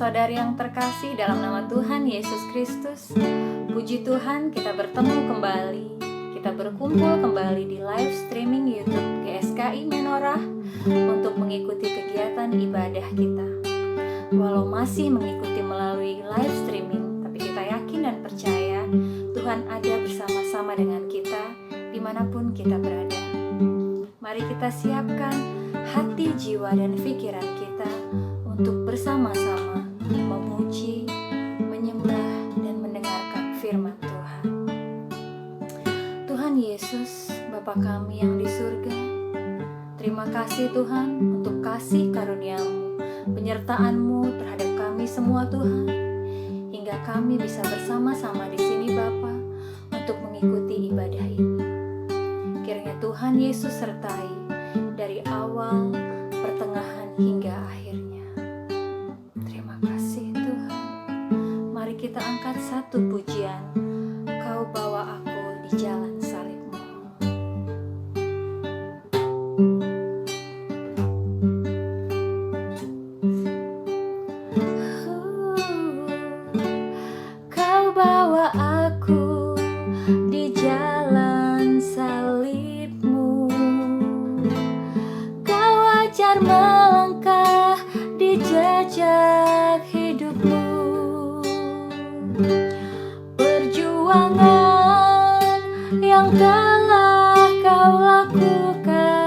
saudara-saudari yang terkasih dalam nama Tuhan Yesus Kristus, puji Tuhan kita bertemu kembali. Kita berkumpul kembali di live streaming YouTube GSKI Menorah untuk mengikuti kegiatan ibadah kita. Walau masih mengikuti melalui live streaming, tapi kita yakin dan percaya Tuhan ada bersama-sama dengan kita dimanapun kita berada. Mari kita siapkan hati, jiwa, dan pikiran kita untuk bersama-sama memuji, menyembah, dan mendengarkan firman Tuhan. Tuhan Yesus, Bapa kami yang di surga, terima kasih Tuhan untuk kasih karunia-Mu, penyertaan-Mu terhadap kami semua Tuhan, hingga kami bisa bersama-sama di sini Bapa untuk mengikuti ibadah ini. Kiranya Tuhan Yesus sertai dari awal, pertengahan, hingga akhirnya. Terima kasih Tuhan. Mari kita angkat satu pujian, Kau bawa aku di jalan salib-Mu. Kau bawa aku di jalan salib-Mu. Kau ajar melangkah di jejak hidupmu. Perjuangan yang telah kau lakukan,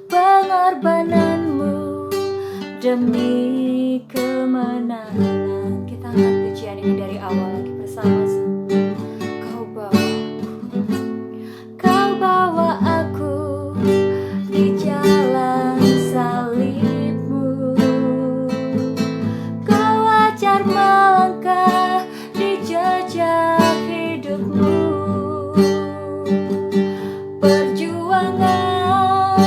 pengorbananmu demi kemenangan. Kita angkat pujian ini dari awal lagi bersama-sama. Kau bawa aku di jalan salib-Mu. Kau ajar melangkah di jejak hidupmu. Perjuangan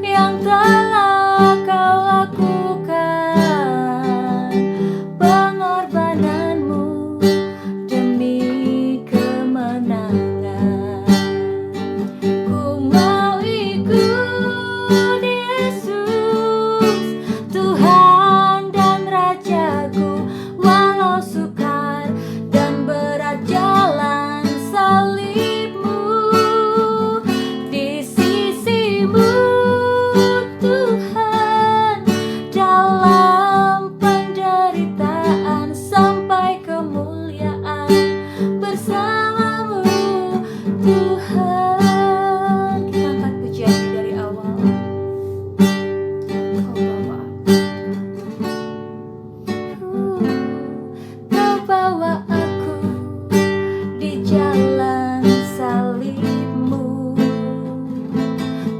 yang telah kau lakukan, pengorbananmu demi kemenangan. Ku mau ikut Yesus, Tuhan dan Rajaku, walau sukar dan berat jalan salib-Mu. Di sisi-Mu Tuhan, dalam penderitaan sampai kemuliaan bersama-Mu Tuhan. Kita angkat pujian ini dari awal. Kau bawa aku di jalan salib-Mu.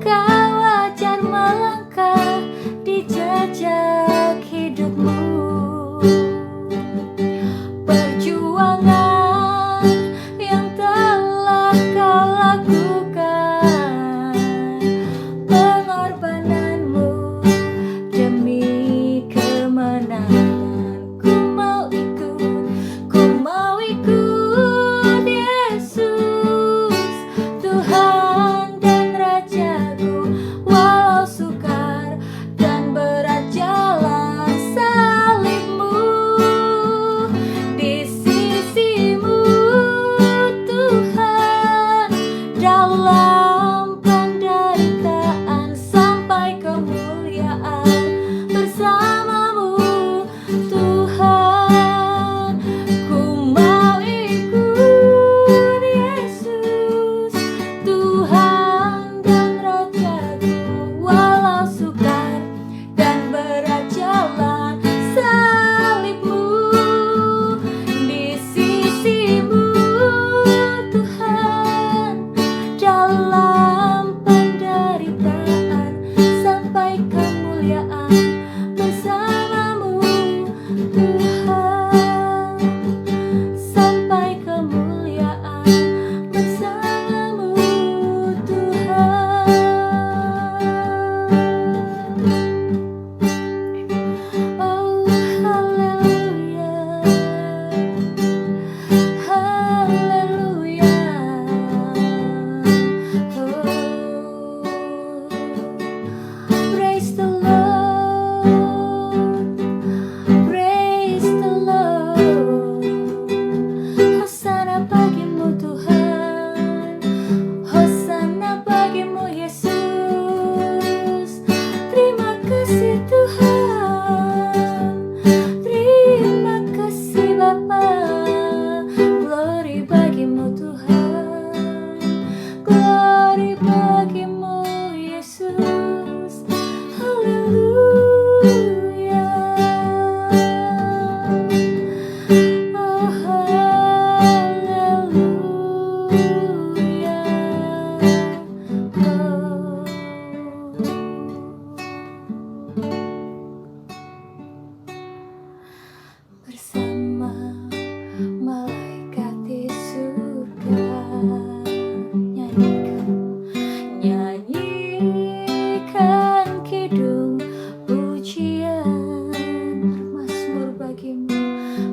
Kau ajar melangkah di jejak hidupmu. Perjuangan yang telah kau lakukan, pengorbananmu demi kemenangan. Ku mau ikut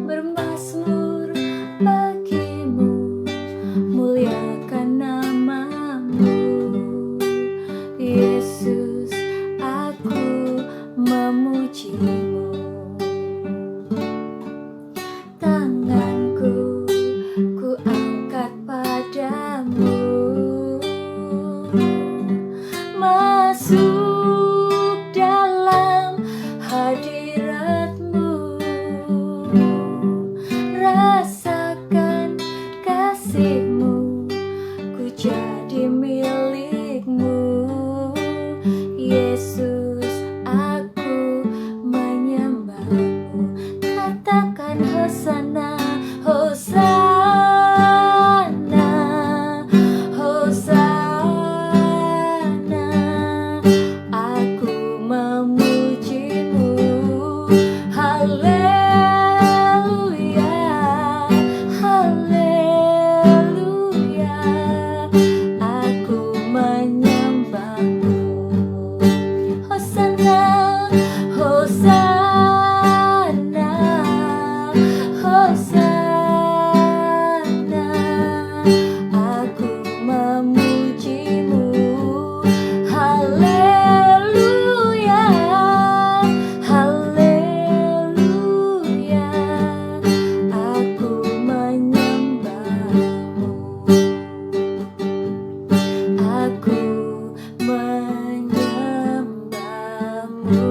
bermazmur bagimu, muliakan namamu. Yesus, aku memujimu. Tanganku ku angkat padamu, masuk dalam hadiratmu, rasakan kasihmu, ku jadi milikmu. Yesus, aku menyembahmu. Katakan Hosana, Hosana, Hosana. Aku memujimu. Haleluya, haleluya. Aku menyembahmu. Hosana, Hosana, Hosana. Aku memujimu. Haleluya, haleluya. Aku menyembahmu. Aku menyembahmu.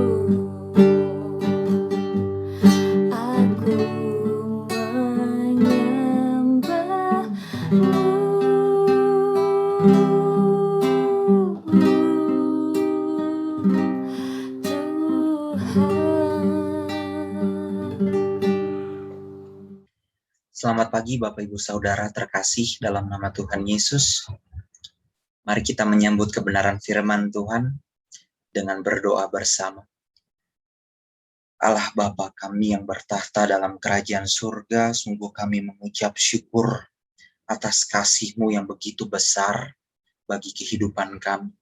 Aku Selamat pagi Bapak Ibu Saudara terkasih dalam nama Tuhan Yesus. Mari kita menyambut kebenaran firman Tuhan dengan berdoa bersama. Allah Bapa kami yang bertahta dalam kerajaan surga, sungguh kami mengucap syukur atas kasih-Mu yang begitu besar bagi kehidupan kami.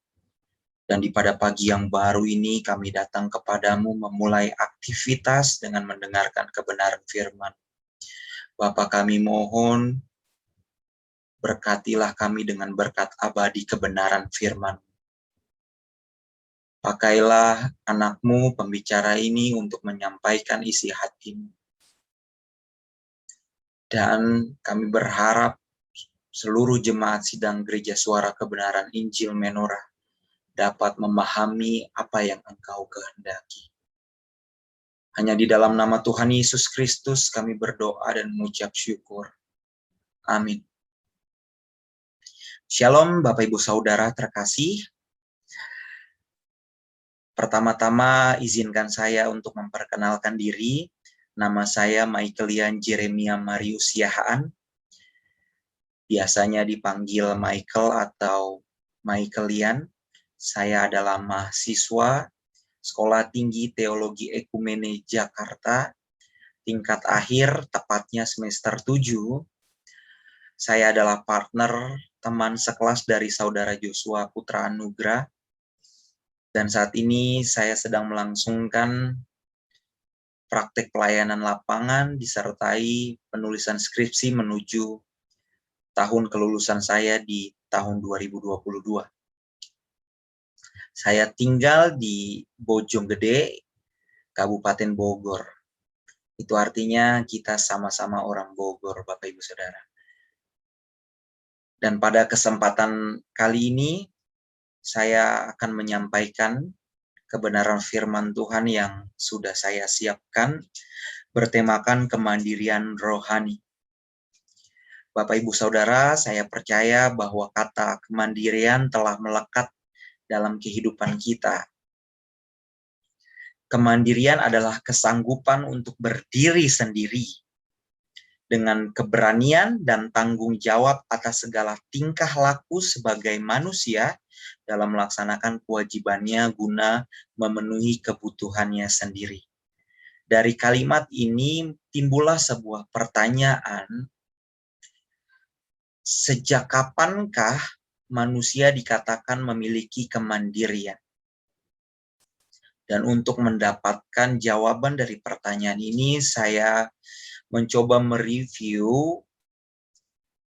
Dan di pada pagi yang baru ini kami datang kepadamu memulai aktivitas dengan mendengarkan kebenaran firman. Bapa kami mohon, berkatilah kami dengan berkat abadi kebenaran firman. Pakailah anak-Mu pembicara ini untuk menyampaikan isi hati-Mu. Dan kami berharap seluruh jemaat sidang gereja suara kebenaran Injil Menorah dapat memahami apa yang Engkau kehendaki. Hanya di dalam nama Tuhan Yesus Kristus kami berdoa dan mengucap syukur. Amin. Shalom Bapak Ibu Saudara terkasih. Pertama-tama izinkan saya untuk memperkenalkan diri. Nama saya Michaelian Jeremia Marius Yahaan. Biasanya dipanggil Michael atau Michaelian. Saya adalah mahasiswa Sekolah Tinggi Teologi Ekumene Jakarta, tingkat akhir, tepatnya semester 7. Saya adalah partner teman sekelas dari Saudara Joshua Putra Anugrah. Dan saat ini saya sedang melangsungkan praktek pelayanan lapangan disertai penulisan skripsi menuju tahun kelulusan saya di tahun 2022. Saya tinggal di Bojonggede, Kabupaten Bogor. Itu artinya kita sama-sama orang Bogor, Bapak Ibu Saudara. Dan pada kesempatan kali ini, saya akan menyampaikan kebenaran firman Tuhan yang sudah saya siapkan, bertemakan kemandirian rohani. Bapak Ibu Saudara, saya percaya bahwa kata kemandirian telah melekat dalam kehidupan kita. Kemandirian adalah kesanggupan untuk berdiri sendiri dengan keberanian dan tanggung jawab atas segala tingkah laku sebagai manusia dalam melaksanakan kewajibannya guna memenuhi kebutuhannya sendiri. Dari kalimat ini timbullah sebuah pertanyaan, sejak kapankah manusia dikatakan memiliki kemandirian? Dan untuk mendapatkan jawaban dari pertanyaan ini, saya mencoba mereview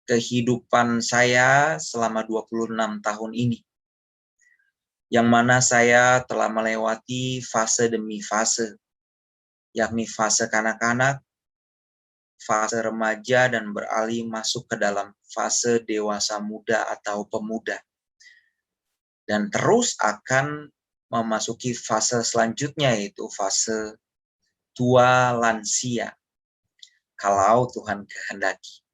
kehidupan saya selama 26 tahun ini, yang mana saya telah melewati fase demi fase, yakni fase kanak-kanak, fase remaja, dan beralih masuk ke dalam fase dewasa muda atau pemuda. Dan terus akan memasuki fase selanjutnya, yaitu fase tua lansia, kalau Tuhan kehendaki.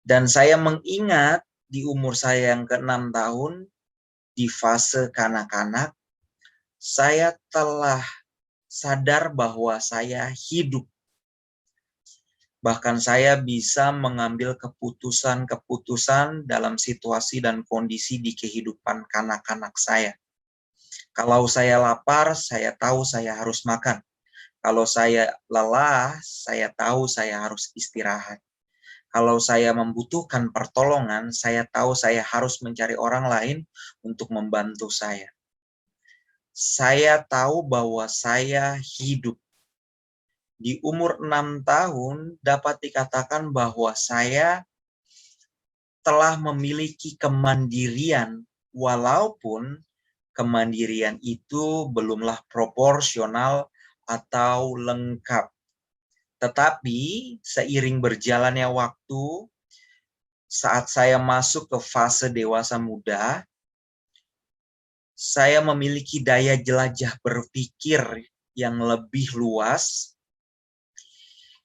Dan saya mengingat di umur saya yang ke-6 tahun, di fase kanak-kanak, saya telah sadar bahwa saya hidup. Bahkan saya bisa mengambil keputusan-keputusan dalam situasi dan kondisi di kehidupan kanak-kanak saya. Kalau saya lapar, saya tahu saya harus makan. Kalau saya lelah, saya tahu saya harus istirahat. Kalau saya membutuhkan pertolongan, saya tahu saya harus mencari orang lain untuk membantu saya. Saya tahu bahwa saya hidup. Di umur 6 tahun dapat dikatakan bahwa saya telah memiliki kemandirian, walaupun kemandirian itu belumlah proporsional atau lengkap. Tetapi seiring berjalannya waktu, saat saya masuk ke fase dewasa muda, saya memiliki daya jelajah berpikir yang lebih luas,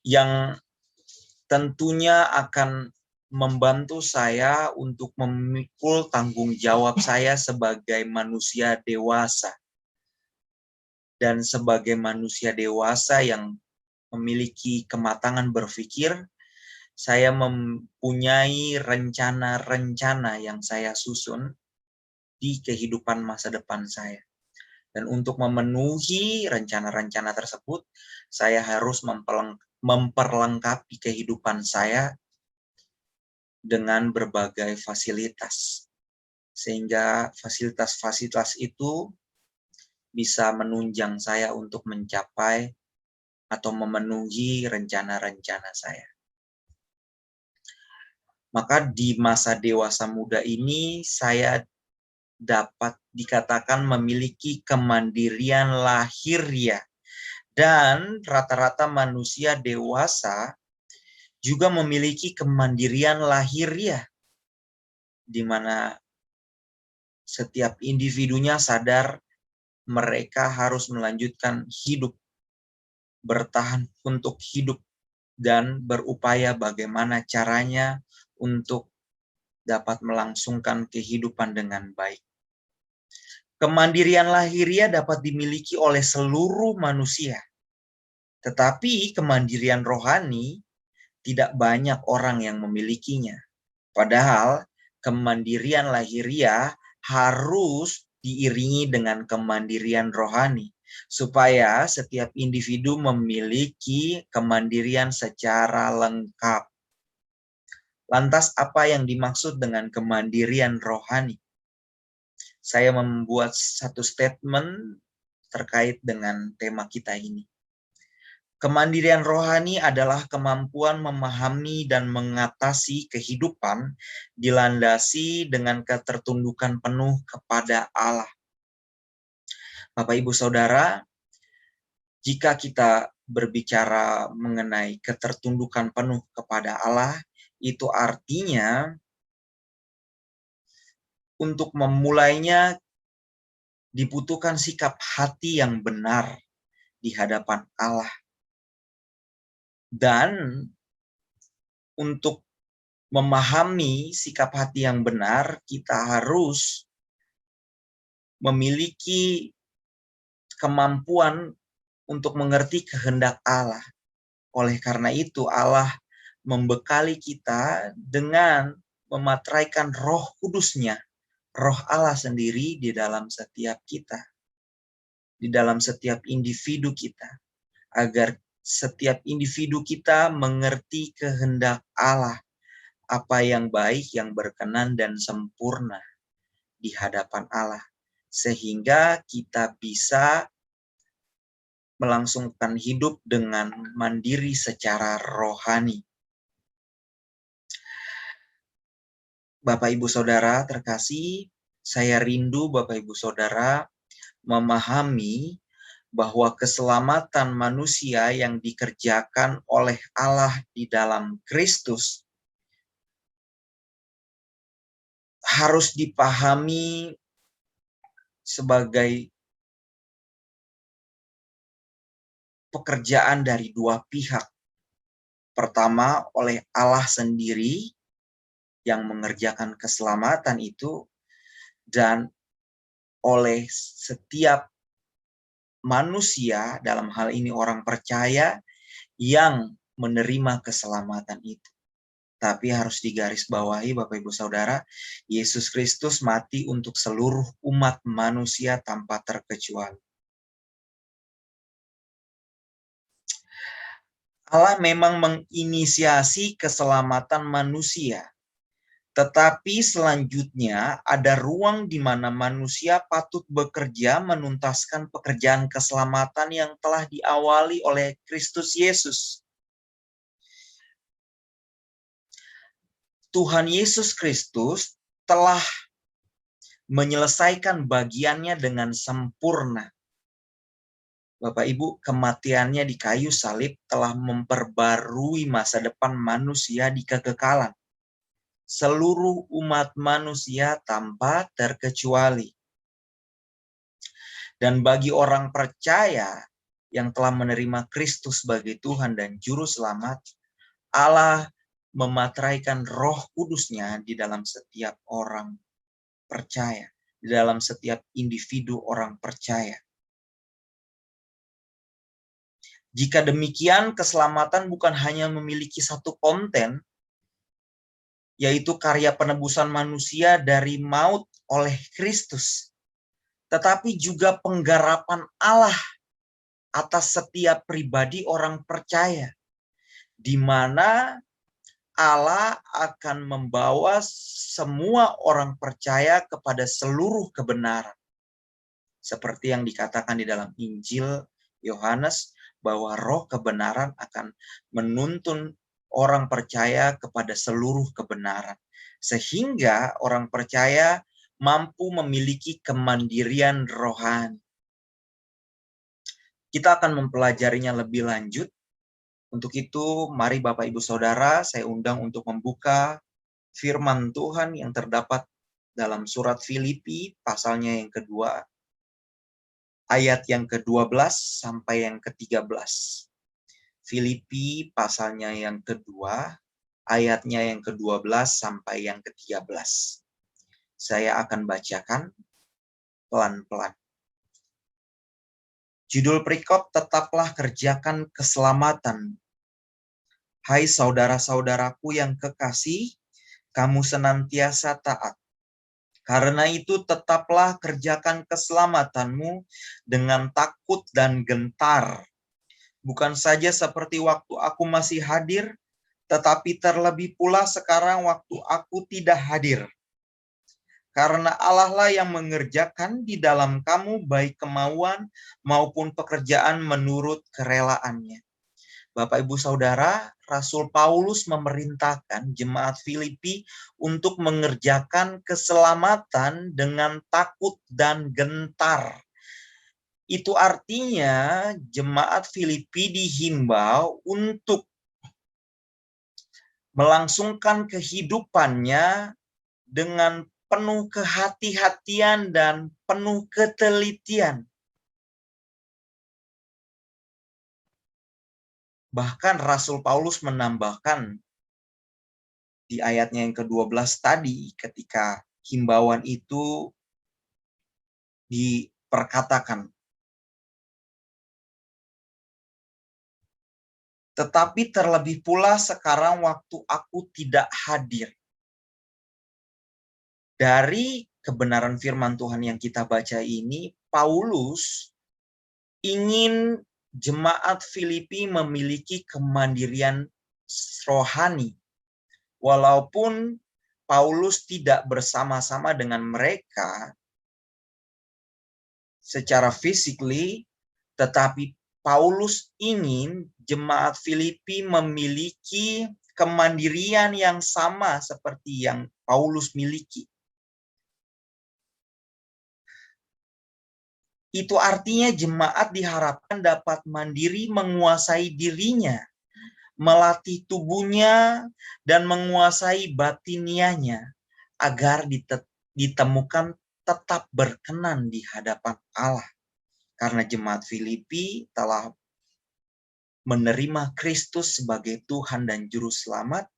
yang tentunya akan membantu saya untuk memikul tanggung jawab saya sebagai manusia dewasa. Dan sebagai manusia dewasa yang memiliki kematangan berpikir, saya mempunyai rencana-rencana yang saya susun di kehidupan masa depan saya. Dan untuk memenuhi rencana-rencana tersebut, saya harus memperlengkapi kehidupan saya dengan berbagai fasilitas. Sehingga fasilitas-fasilitas itu bisa menunjang saya untuk mencapai atau memenuhi rencana-rencana saya. Maka di masa dewasa muda ini, saya dapat dikatakan memiliki kemandirian lahiriah. Dan rata-rata manusia dewasa juga memiliki kemandirian lahiriah, di mana setiap individunya sadar mereka harus melanjutkan hidup, bertahan untuk hidup, dan berupaya bagaimana caranya untuk dapat melangsungkan kehidupan dengan baik. Kemandirian lahiriah dapat dimiliki oleh seluruh manusia. Tetapi kemandirian rohani tidak banyak orang yang memilikinya. Padahal kemandirian lahiriah harus diiringi dengan kemandirian rohani, supaya setiap individu memiliki kemandirian secara lengkap. Lantas apa yang dimaksud dengan kemandirian rohani? Saya membuat satu statement terkait dengan tema kita ini. Kemandirian rohani adalah kemampuan memahami dan mengatasi kehidupan dilandasi dengan ketertundukan penuh kepada Allah. Bapak, Ibu, Saudara, jika kita berbicara mengenai ketertundukan penuh kepada Allah, itu artinya untuk memulainya dibutuhkan sikap hati yang benar di hadapan Allah. Dan untuk memahami sikap hati yang benar, kita harus memiliki kemampuan untuk mengerti kehendak Allah. Oleh karena itu, Allah membekali kita dengan mematraikan Roh Kudus-Nya, Roh Allah sendiri di dalam setiap kita, di dalam setiap individu kita, agar setiap individu kita mengerti kehendak Allah, apa yang baik, yang berkenan, dan sempurna di hadapan Allah. Sehingga kita bisa melangsungkan hidup dengan mandiri secara rohani. Bapak Ibu Saudara terkasih, saya rindu Bapak Ibu Saudara memahami bahwa keselamatan manusia yang dikerjakan oleh Allah di dalam Kristus harus dipahami sebagai pekerjaan dari dua pihak. Pertama, oleh Allah sendiri yang mengerjakan keselamatan itu, dan oleh setiap manusia, dalam hal ini orang percaya, yang menerima keselamatan itu. Tapi harus digarisbawahi Bapak Ibu Saudara, Yesus Kristus mati untuk seluruh umat manusia tanpa terkecuali. Allah memang menginisiasi keselamatan manusia, tetapi selanjutnya ada ruang di mana manusia patut bekerja menuntaskan pekerjaan keselamatan yang telah diawali oleh Kristus Yesus. Tuhan Yesus Kristus telah menyelesaikan bagiannya dengan sempurna. Bapak Ibu, kematiannya di kayu salib telah memperbarui masa depan manusia di kekekalan. Seluruh umat manusia tanpa terkecuali. Dan bagi orang percaya yang telah menerima Kristus sebagai Tuhan dan Juru Selamat, Allah memateraikan Roh Kudus-Nya di dalam setiap orang percaya, di dalam setiap individu orang percaya. Jika demikian, keselamatan bukan hanya memiliki satu konten, yaitu karya penebusan manusia dari maut oleh Kristus, tetapi juga penggarapan Allah atas setiap pribadi orang percaya, di mana Allah akan membawa semua orang percaya kepada seluruh kebenaran. Seperti yang dikatakan di dalam Injil Yohanes, bahwa roh kebenaran akan menuntun orang percaya kepada seluruh kebenaran. Sehingga orang percaya mampu memiliki kemandirian rohani. Kita akan mempelajarinya lebih lanjut. Untuk itu, mari Bapak Ibu Saudara, saya undang untuk membuka firman Tuhan yang terdapat dalam surat Filipi, pasalnya yang kedua, ayat yang ke-12 sampai yang ke-13. Filipi pasalnya yang kedua, ayatnya yang ke-12 sampai yang ke-13. Saya akan bacakan pelan-pelan. Judul perikop, tetaplah kerjakan keselamatan. Hai saudara-saudaraku yang kekasih, kamu senantiasa taat. Karena itu tetaplah kerjakan keselamatanmu dengan takut dan gentar. Bukan saja seperti waktu aku masih hadir, tetapi terlebih pula sekarang waktu aku tidak hadir. Karena Allah lah yang mengerjakan di dalam kamu baik kemauan maupun pekerjaan menurut kerelaannya. Bapak Ibu Saudara, Rasul Paulus memerintahkan jemaat Filipi untuk mengerjakan keselamatan dengan takut dan gentar. Itu artinya jemaat Filipi dihimbau untuk melangsungkan kehidupannya dengan penuh kehati-hatian dan penuh ketelitian. Bahkan Rasul Paulus menambahkan di ayatnya yang ke-12 tadi, ketika himbauan itu diperkatakan. Tetapi terlebih pula sekarang waktu aku tidak hadir. Dari kebenaran firman Tuhan yang kita baca ini, Paulus ingin jemaat Filipi memiliki kemandirian rohani. Walaupun Paulus tidak bersama-sama dengan mereka secara physically, tetapi Paulus ingin jemaat Filipi memiliki kemandirian yang sama seperti yang Paulus miliki. Itu artinya jemaat diharapkan dapat mandiri menguasai dirinya, melatih tubuhnya, dan menguasai batinianya agar ditemukan tetap berkenan di hadapan Allah. Karena jemaat Filipi telah menerima Kristus sebagai Tuhan dan Juru Selamat,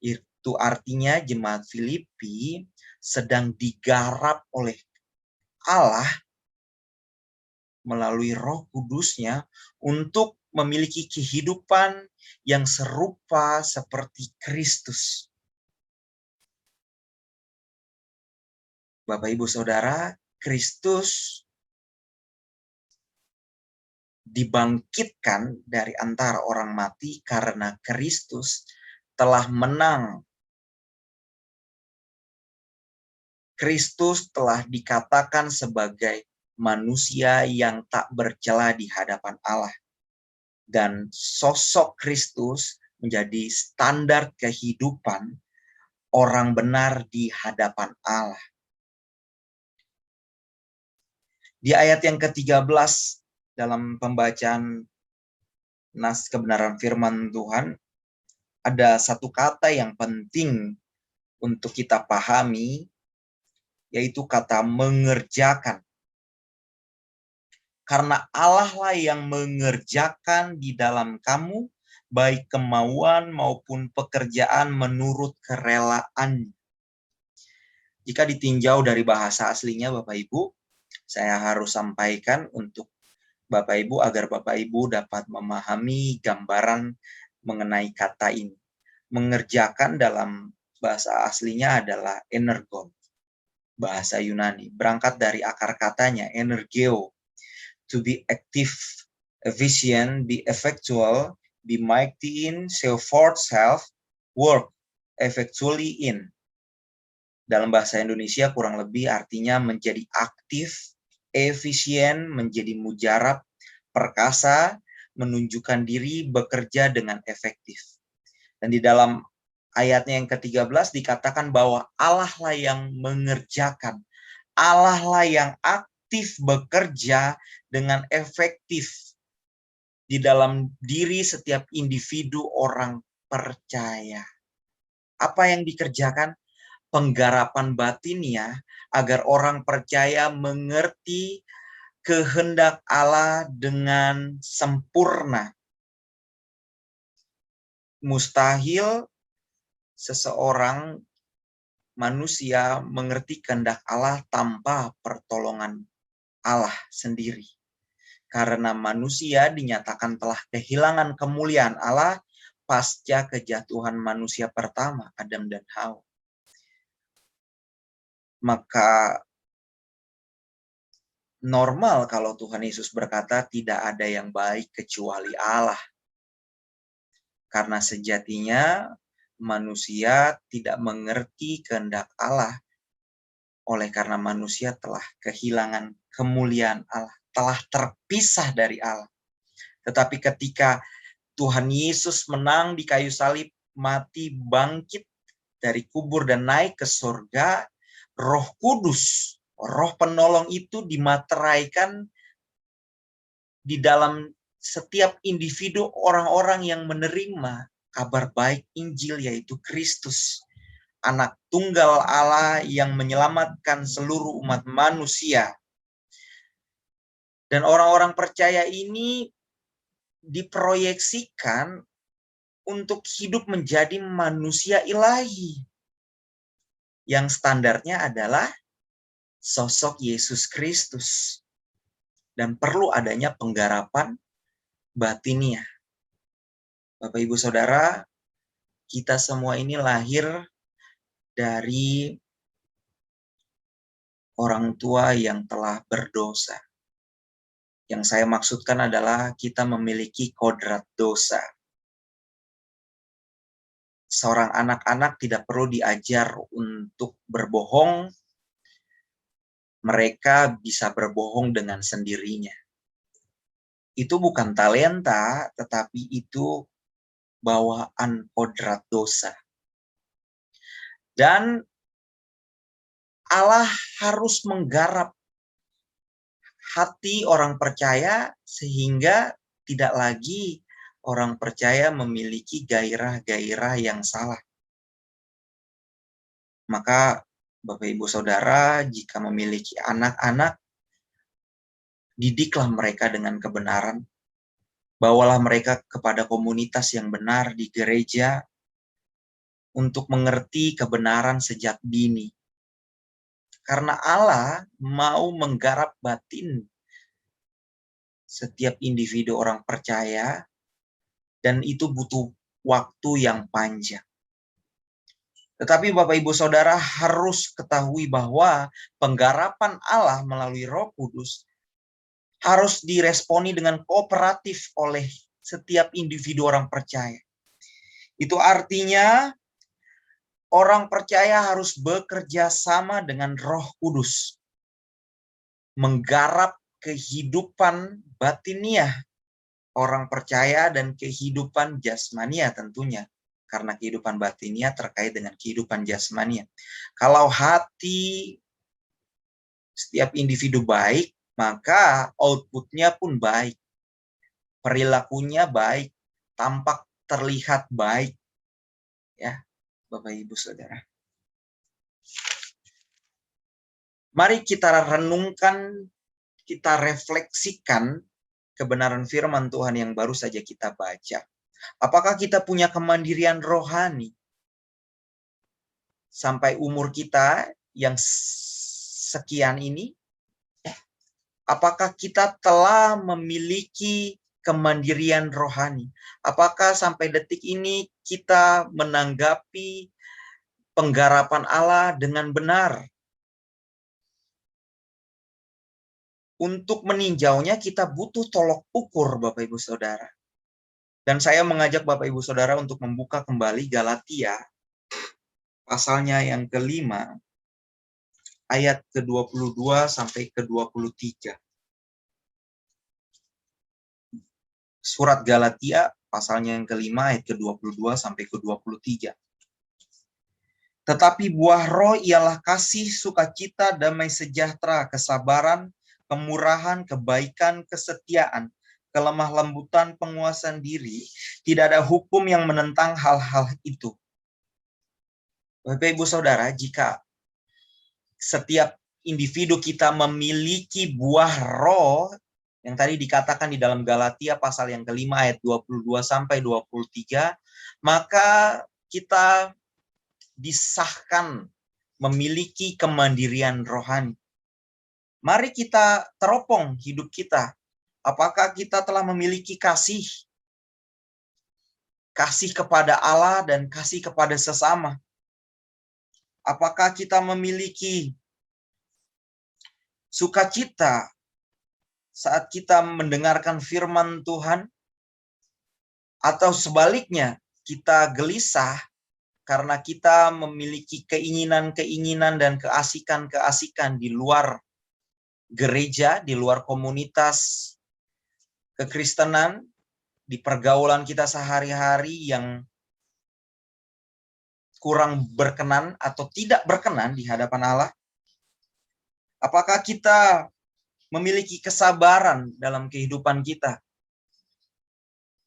itu artinya jemaat Filipi sedang digarap oleh Allah melalui Roh Kudus-Nya untuk memiliki kehidupan yang serupa seperti Kristus. Bapak Ibu Saudara, Kristus dibangkitkan dari antara orang mati karena Kristus telah menang. Kristus telah dikatakan sebagai manusia yang tak bercela di hadapan Allah. Dan sosok Kristus menjadi standar kehidupan orang benar di hadapan Allah. Di ayat yang ke-13 dalam pembacaan nas kebenaran firman Tuhan, ada satu kata yang penting untuk kita pahami, yaitu kata mengerjakan. Karena Allah lah yang mengerjakan di dalam kamu, baik kemauan maupun pekerjaan menurut kerelaan. Jika ditinjau dari bahasa aslinya Bapak Ibu, saya harus sampaikan untuk Bapak Ibu agar Bapak Ibu dapat memahami gambaran mengenai kata ini. Mengerjakan dalam bahasa aslinya adalah energon, bahasa Yunani. Berangkat dari akar katanya energeo, to be active, efficient, be effectual, be mighty in, show forth self, work effectually in. Dalam bahasa Indonesia kurang lebih artinya menjadi aktif, efisien, menjadi mujarab, perkasa, menunjukkan diri, bekerja dengan efektif. Dan di dalam ayatnya yang ke-13 dikatakan bahwa Allah lah yang mengerjakan. Allah lah yang aktif bekerja dengan efektif di dalam diri setiap individu orang percaya. Apa yang dikerjakan? Penggarapan batinnya agar orang percaya mengerti kehendak Allah dengan sempurna. Mustahil seseorang manusia mengerti kehendak Allah tanpa pertolongan Allah sendiri. Karena manusia dinyatakan telah kehilangan kemuliaan Allah pasca kejatuhan manusia pertama, Adam dan Hawa. Maka normal kalau Tuhan Yesus berkata tidak ada yang baik kecuali Allah. Karena sejatinya manusia tidak mengerti kehendak Allah oleh karena manusia telah kehilangan kemuliaan Allah, telah terpisah dari Allah. Tetapi ketika Tuhan Yesus menang di kayu salib, mati, bangkit dari kubur dan naik ke surga, Roh Kudus, Roh penolong itu dimateraikan di dalam setiap individu orang-orang yang menerima kabar baik Injil, yaitu Kristus, Anak Tunggal Allah yang menyelamatkan seluruh umat manusia. Dan orang-orang percaya ini diproyeksikan untuk hidup menjadi manusia ilahi, yang standarnya adalah sosok Yesus Kristus. Dan perlu adanya penggarapan batinnya. Bapak Ibu Saudara, kita semua ini lahir dari orang tua yang telah berdosa. Yang saya maksudkan adalah kita memiliki kodrat dosa. Seorang anak-anak tidak perlu diajar untuk berbohong. Mereka bisa berbohong dengan sendirinya. itu bukan talenta, tetapi itu bawaan kodrat dosa. Dan Allah harus menggarap hati orang percaya sehingga tidak lagi orang percaya memiliki gairah-gairah yang salah. Maka Bapak Ibu Saudara, jika memiliki anak-anak, didiklah mereka dengan kebenaran. Bawalah mereka kepada komunitas yang benar di gereja untuk mengerti kebenaran sejak dini. Karena Allah mau menggarap batin setiap individu orang percaya, dan itu butuh waktu yang panjang. Tetapi Bapak Ibu Saudara harus ketahui bahwa penggarapan Allah melalui Roh Kudus harus diresponi dengan kooperatif oleh setiap individu orang percaya. Itu artinya orang percaya harus bekerja sama dengan Roh Kudus, menggarap kehidupan batiniah orang percaya dan kehidupan jasmania tentunya. Karena kehidupan batiniah terkait dengan kehidupan jasmania. Kalau hati setiap individu baik, maka outputnya pun baik. Perilakunya baik, tampak terlihat baik. Ya, Bapak Ibu Saudara. Mari kita renungkan, kita refleksikan kebenaran firman Tuhan yang baru saja kita baca. Apakah kita punya kemandirian rohani sampai umur kita yang sekian ini? Apakah kita telah memiliki kemandirian rohani? Apakah sampai detik ini kita menanggapi penggarapan Allah dengan benar? Untuk meninjaunya kita butuh tolok ukur, Bapak Ibu Saudara. Dan saya mengajak Bapak Ibu Saudara untuk membuka kembali Galatia, pasalnya yang kelima, ayat ke-22 sampai ke-23. Surat Galatia, pasalnya yang kelima, ayat ke-22 sampai ke-23. Tetapi buah roh ialah kasih, sukacita, damai sejahtera, kesabaran, kemurahan, kebaikan, kesetiaan, kelemah lembutan, penguasaan diri. Tidak ada hukum yang menentang hal-hal itu. Bapak Ibu Saudara, jika setiap individu kita memiliki buah roh, yang tadi dikatakan di dalam Galatia pasal yang kelima ayat 22 sampai 23, maka kita disahkan memiliki kemandirian rohani. Mari kita teropong hidup kita. Apakah kita telah memiliki kasih? Kasih kepada Allah dan kasih kepada sesama. Apakah kita memiliki sukacita saat kita mendengarkan firman Tuhan? Atau sebaliknya, kita gelisah karena kita memiliki keinginan-keinginan dan keasikan-keasikan di luar gereja, di luar komunitas kekristenan, di pergaulan kita sehari-hari yang kurang berkenan atau tidak berkenan di hadapan Allah? Apakah kita memiliki kesabaran dalam kehidupan kita?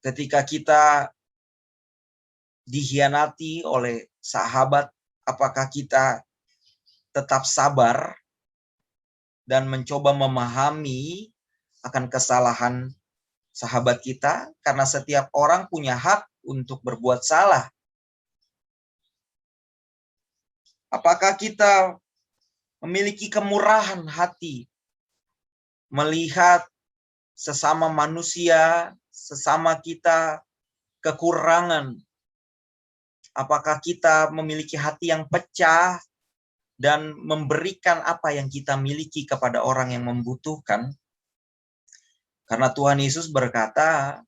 Ketika kita dikhianati oleh sahabat, apakah kita tetap sabar dan mencoba memahami akan kesalahan sahabat kita? Karena setiap orang punya hak untuk berbuat salah. Apakah kita memiliki kemurahan hati melihat sesama manusia, sesama kita kekurangan? Apakah kita memiliki hati yang pecah dan memberikan apa yang kita miliki kepada orang yang membutuhkan? Karena Tuhan Yesus berkata,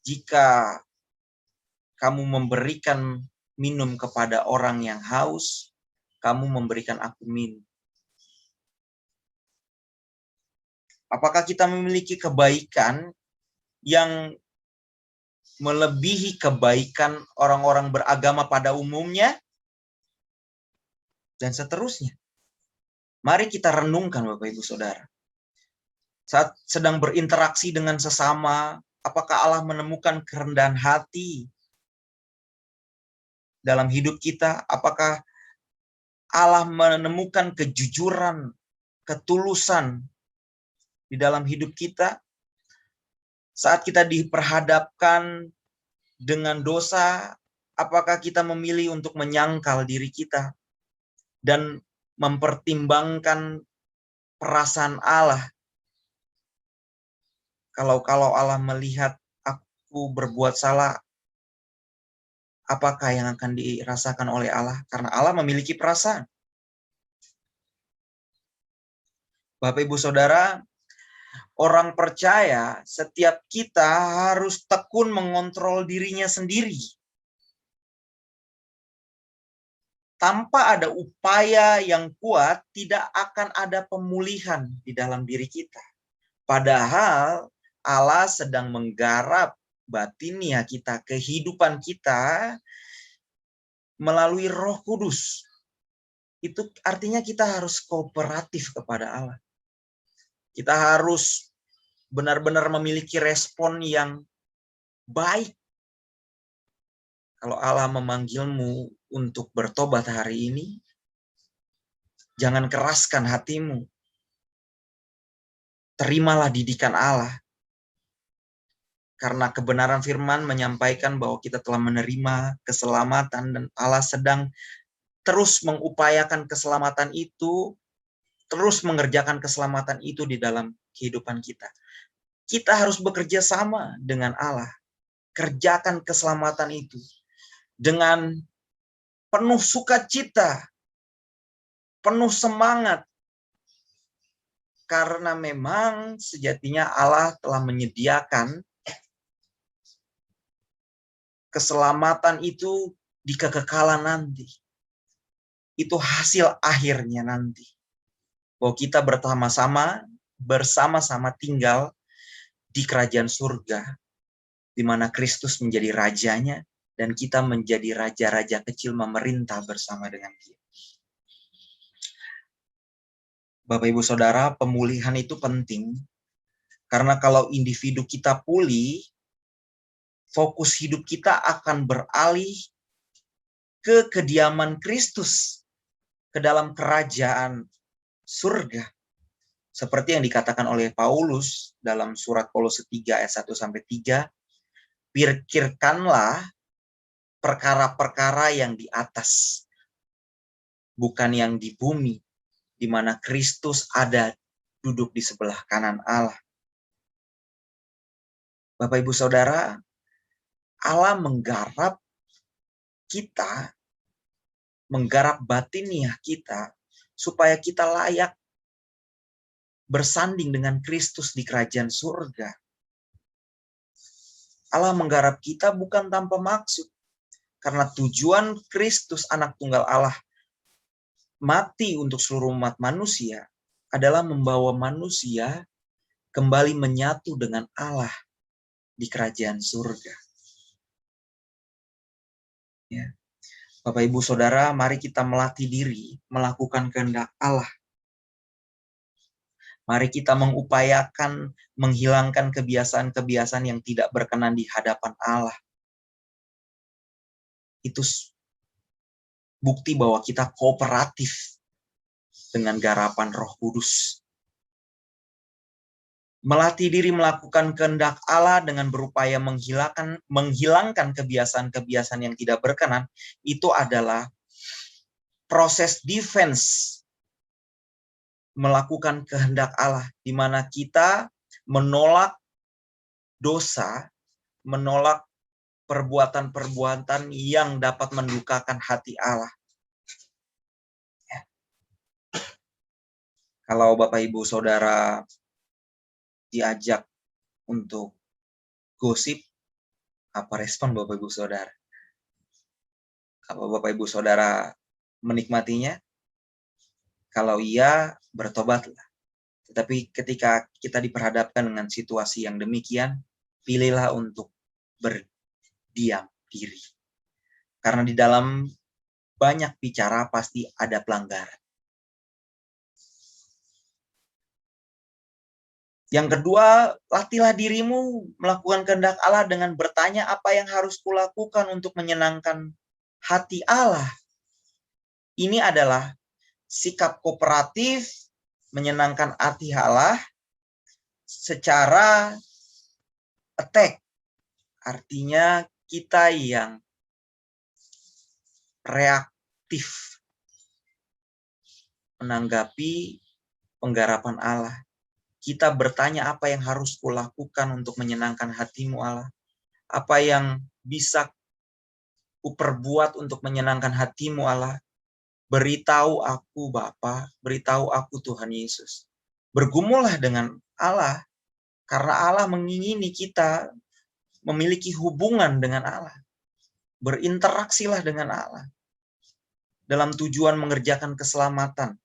jika kamu memberikan minum kepada orang yang haus, kamu memberikan aku minum. Apakah kita memiliki kebaikan yang melebihi kebaikan orang-orang beragama pada umumnya? Dan seterusnya. Mari kita renungkan Bapak Ibu Saudara. Saat sedang berinteraksi dengan sesama, apakah Allah menemukan kerendahan hati dalam hidup kita? Apakah Allah menemukan kejujuran, ketulusan di dalam hidup kita? Saat kita diperhadapkan dengan dosa, apakah kita memilih untuk menyangkal diri kita dan mempertimbangkan perasaan Allah? Kalau Allah melihat aku berbuat salah, apakah yang akan dirasakan oleh Allah? Karena Allah memiliki perasaan. Bapak Ibu Saudara, orang percaya setiap kita harus tekun mengontrol dirinya sendiri. Tanpa ada upaya yang kuat, tidak akan ada pemulihan di dalam diri kita. Padahal Allah sedang menggarap batinia kita, kehidupan kita melalui Roh Kudus. Itu artinya kita harus kooperatif kepada Allah. Kita harus benar-benar memiliki respon yang baik. Kalau Allah memanggilmu untuk bertobat hari ini, jangan keraskan hatimu. Terimalah didikan Allah. Karena kebenaran firman menyampaikan bahwa kita telah menerima keselamatan dan Allah sedang terus mengupayakan keselamatan itu, terus mengerjakan keselamatan itu di dalam kehidupan kita. Kita harus bekerja sama dengan Allah. Kerjakan keselamatan itu dengan penuh sukacita, penuh semangat. Karena memang sejatinya Allah telah menyediakan keselamatan itu di kekekalan nanti. Itu hasil akhirnya nanti. Bahwa kita bersama-sama tinggal di kerajaan surga, di mana Kristus menjadi rajanya, dan kita menjadi raja-raja kecil memerintah bersama dengan Dia. Bapak Ibu Saudara, pemulihan itu penting, karena kalau individu kita pulih, fokus hidup kita akan beralih ke kediaman Kristus, ke dalam kerajaan surga. Seperti yang dikatakan oleh Paulus dalam surat Kolose 3 ayat 1-3, pikirkanlah perkara-perkara yang di atas, bukan yang di bumi, di mana Kristus ada duduk di sebelah kanan Allah. Bapak Ibu Saudara, Allah menggarap kita, menggarap batiniah kita, supaya kita layak bersanding dengan Kristus di kerajaan surga. Allah menggarap kita bukan tanpa maksud, karena tujuan Kristus anak tunggal Allah mati untuk seluruh umat manusia adalah membawa manusia kembali menyatu dengan Allah di kerajaan surga. Ya. Bapak Ibu Saudara, mari kita melatih diri melakukan kehendak Allah. Mari kita mengupayakan menghilangkan kebiasaan-kebiasaan yang tidak berkenan di hadapan Allah. Itu bukti bahwa kita kooperatif dengan garapan Roh Kudus. Melatih diri melakukan kehendak Allah dengan berupaya menghilangkan kebiasaan-kebiasaan yang tidak berkenan, itu adalah proses defense melakukan kehendak Allah, di mana kita menolak dosa, menolak perbuatan-perbuatan yang dapat mendukakan hati Allah. Ya. Kalau Bapak Ibu Saudara diajak untuk gosip, apa respon Bapak Ibu Saudara? Apa Bapak Ibu Saudara menikmatinya? Kalau iya, bertobatlah. Tetapi ketika kita diperhadapkan dengan situasi yang demikian, pilihlah untuk berdiam diri. Karena di dalam banyak bicara pasti ada pelanggaran. Yang kedua, latihlah dirimu melakukan kehendak Allah dengan bertanya apa yang harus kulakukan untuk menyenangkan hati Allah. Ini adalah sikap kooperatif menyenangkan hati Allah secara attack. Artinya kita yang reaktif menanggapi penggarapan Allah. Kita bertanya apa yang harus kulakukan untuk menyenangkan hatimu Allah. Apa yang bisa kuperbuat untuk menyenangkan hatimu Allah. Beritahu aku Bapa, beritahu aku Tuhan Yesus. Bergumullah dengan Allah, karena Allah mengingini kita memiliki hubungan dengan Allah. Berinteraksilah dengan Allah. Dalam tujuan mengerjakan keselamatan.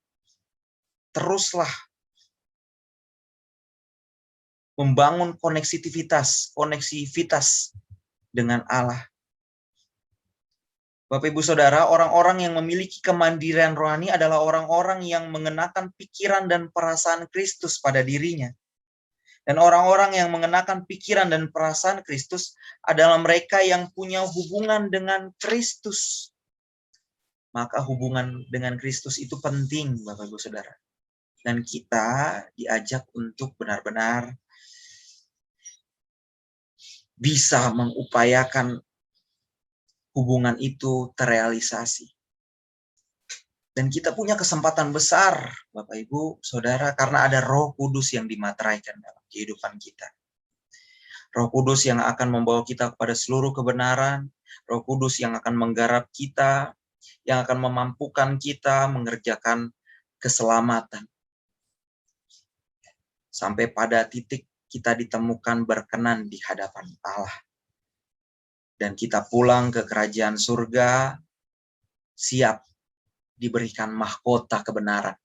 Teruslah membangun koneksivitas dengan Allah. Bapak Ibu Saudara, orang-orang yang memiliki kemandirian rohani adalah orang-orang yang mengenakan pikiran dan perasaan Kristus pada dirinya. Dan orang-orang yang mengenakan pikiran dan perasaan Kristus adalah mereka yang punya hubungan dengan Kristus. Maka hubungan dengan Kristus itu penting, Bapak Ibu Saudara. Dan kita diajak untuk benar-benar bisa mengupayakan hubungan itu terrealisasi. Dan kita punya kesempatan besar, Bapak Ibu, Saudara, karena ada Roh Kudus yang dimateraikan dalam kehidupan kita. Roh Kudus yang akan membawa kita kepada seluruh kebenaran, Roh Kudus yang akan menggarap kita, yang akan memampukan kita mengerjakan keselamatan. Sampai pada titik kita ditemukan berkenan di hadapan Allah. Dan kita pulang ke kerajaan surga, siap diberikan mahkota kebenaran.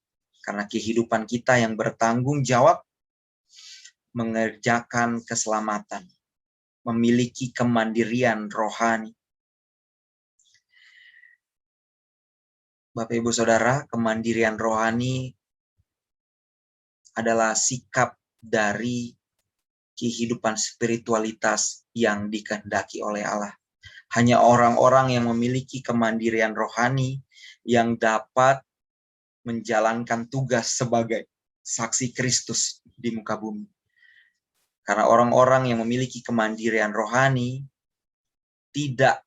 Karena kehidupan kita yang bertanggung jawab mengerjakan keselamatan. Memiliki kemandirian rohani. Bapak Ibu Saudara, kemandirian rohani adalah sikap dari kehidupan spiritualitas yang dikehendaki oleh Allah. Hanya orang-orang yang memiliki kemandirian rohani yang dapat menjalankan tugas sebagai saksi Kristus di muka bumi. Karena orang-orang yang memiliki kemandirian rohani tidak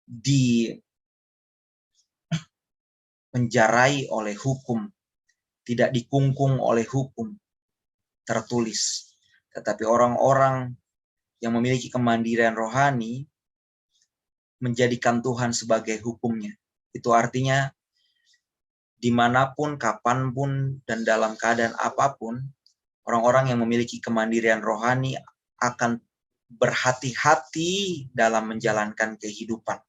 dipenjarai oleh hukum, tidak dikungkung oleh hukum tertulis. Tetapi orang-orang yang memiliki kemandirian rohani menjadikan Tuhan sebagai hukumnya. Itu artinya dimanapun, kapanpun, dan dalam keadaan apapun, orang-orang yang memiliki kemandirian rohani akan berhati-hati dalam menjalankan kehidupan.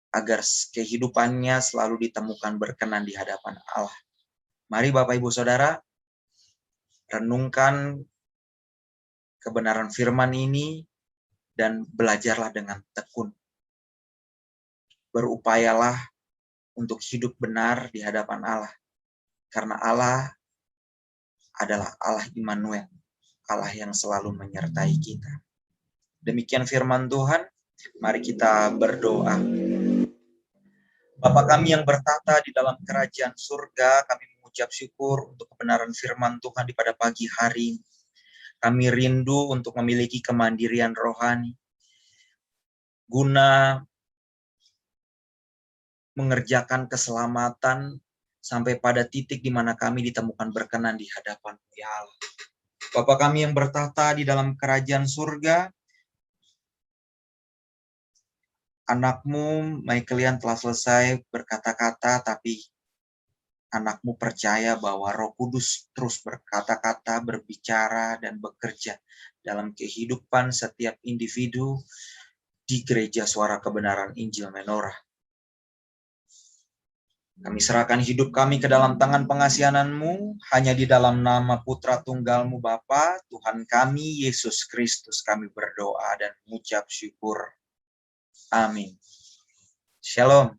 Agar kehidupannya selalu ditemukan berkenan di hadapan Allah. Mari Bapak Ibu Saudara, renungkan kebenaran firman ini dan belajarlah dengan tekun. Berupayalah untuk hidup benar di hadapan Allah. Karena Allah adalah Allah Immanuel, Allah yang selalu menyertai kita. Demikian firman Tuhan, mari kita berdoa. Bapa kami yang bertata di dalam kerajaan surga, kami mengucap syukur untuk kebenaran firman Tuhan di pada pagi hari ini. Kami rindu untuk memiliki kemandirian rohani, guna mengerjakan keselamatan sampai pada titik di mana kami ditemukan berkenan di hadapan ya Allah. Bapa kami yang bertata di dalam kerajaan surga, anakmu Michaelian telah selesai berkata-kata, tapi anakmu percaya bahwa Roh Kudus terus berkata-kata, berbicara, dan bekerja dalam kehidupan setiap individu di gereja Suara Kebenaran Injil Menorah. Kami serahkan hidup kami ke dalam tangan pengasihan-Mu, hanya di dalam nama Putra Tunggal-Mu Bapa, Tuhan kami, Yesus Kristus, kami berdoa dan mengucap syukur. Amin. Shalom.